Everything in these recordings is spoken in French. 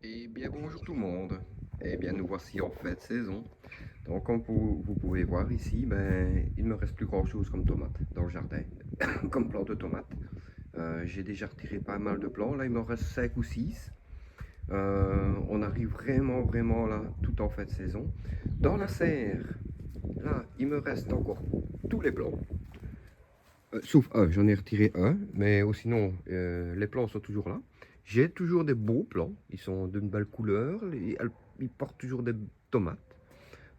Eh bien bonjour tout le monde. Eh bien nous voici en fin de saison. Donc comme vous pouvez voir ici, il ne me reste plus grand chose comme tomates dans le jardin, comme plants de tomates. J'ai déjà retiré pas mal de plants, là il me reste 5 ou 6. On arrive vraiment là, tout en fin de saison. Dans la serre, là il me reste encore tous les plants. Sauf un, j'en ai retiré un, mais sinon les plants sont toujours là. J'ai toujours des beaux plants, ils sont d'une belle couleur, ils portent toujours des tomates.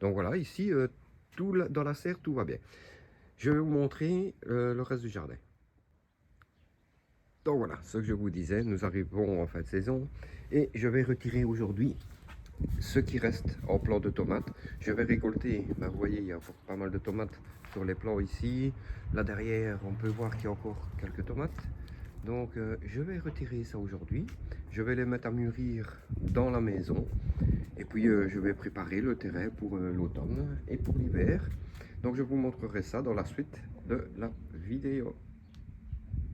Donc voilà, ici, dans la serre, tout va bien. Je vais vous montrer le reste du jardin. Donc voilà, ce que je vous disais, nous arrivons en fin de saison et je vais retirer aujourd'hui ce qui reste en plants de tomates. Je vais récolter, vous voyez, il y a encore pas mal de tomates sur les plants ici. Là derrière, on peut voir qu'il y a encore quelques tomates. Donc je vais retirer ça aujourd'hui. Je vais les mettre à mûrir dans la maison. Et puis je vais préparer le terrain pour l'automne et pour l'hiver. Donc je vous montrerai ça dans la suite de la vidéo.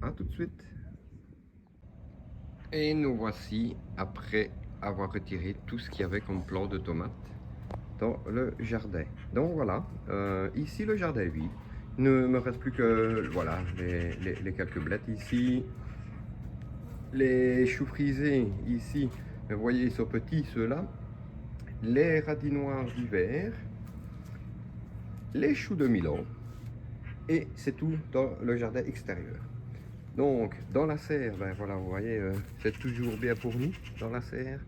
A tout de suite. Et nous voici après avoir retiré tout ce qu'il y avait comme plant de tomates dans le jardin. Donc voilà, ici le jardin est vide. Il ne me reste plus que voilà, les quelques blettes ici. Les choux frisés ici, vous voyez, ils sont petits ceux-là. Les radis noirs d'hiver. Les choux de Milan. Et c'est tout dans le jardin extérieur. Donc, dans la serre, voilà, vous voyez, c'est toujours bien fourni dans la serre.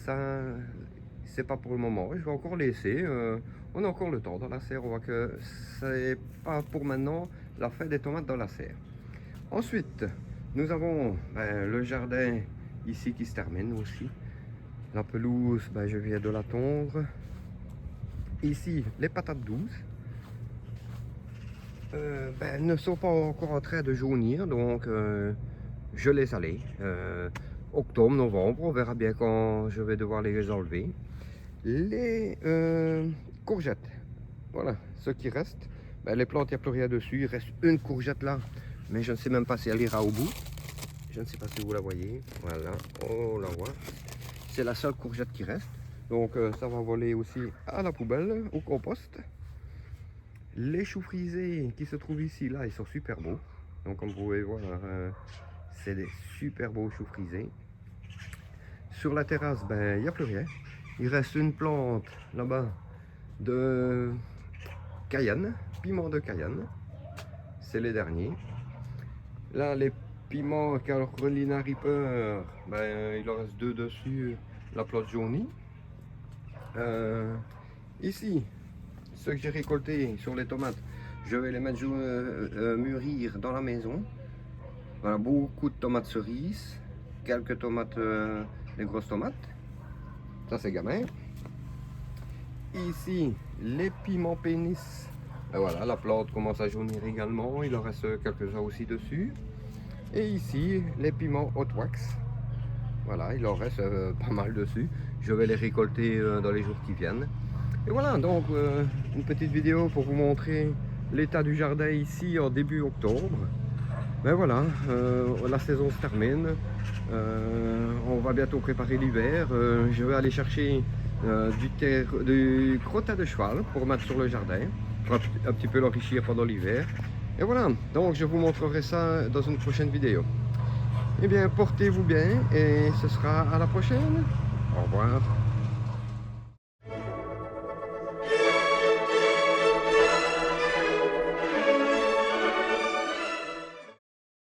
Ça, c'est pas pour le moment. Je vais encore laisser. On a encore le temps dans la serre. On voit que c'est pas pour maintenant la fin des tomates dans la serre. Ensuite, nous avons le jardin ici qui se termine aussi. La pelouse, je viens de la tondre. Ici, les patates douces. Ne sont pas encore en train de jaunir, donc je les allais. Octobre, novembre, on verra bien quand je vais devoir les enlever. Les courgettes, voilà, ce qui reste. Les plantes, il n'y a plus rien dessus, il reste une courgette là, mais je ne sais même pas si elle ira au bout. Je ne sais pas si vous la voyez, voilà, on la voit. C'est la seule courgette qui reste, donc ça va voler aussi à la poubelle, au compost. Les choux frisés qui se trouvent ici, là, ils sont super beaux. Donc comme vous pouvez voir, c'est des super beaux choux frisés. Sur la terrasse, il n'y a plus rien. Il reste une plante là-bas de cayenne, piment de cayenne. C'est les derniers. Là, les piments Carolina Reaper, il en reste deux dessus, la plante jaunie. Ici, ce que j'ai récolté sur les tomates, je vais les mettre mûrir dans la maison. Voilà, beaucoup de tomates cerises, quelques tomates, les grosses tomates. Ça c'est gamin. Ici, les piments pénis. Voilà, la plante commence à jaunir également. Il en reste quelques-uns aussi dessus. Et ici, les piments hot wax. Voilà, il en reste pas mal dessus. Je vais les récolter dans les jours qui viennent. Et voilà, donc une petite vidéo pour vous montrer l'état du jardin ici en début octobre. Voilà, la saison se termine. On va bientôt préparer l'hiver. Je vais aller chercher du crottin de cheval pour mettre sur le jardin, pour un petit peu l'enrichir pendant l'hiver. Et voilà, donc je vous montrerai ça dans une prochaine vidéo. Eh bien, portez-vous bien et ce sera à la prochaine. Au revoir.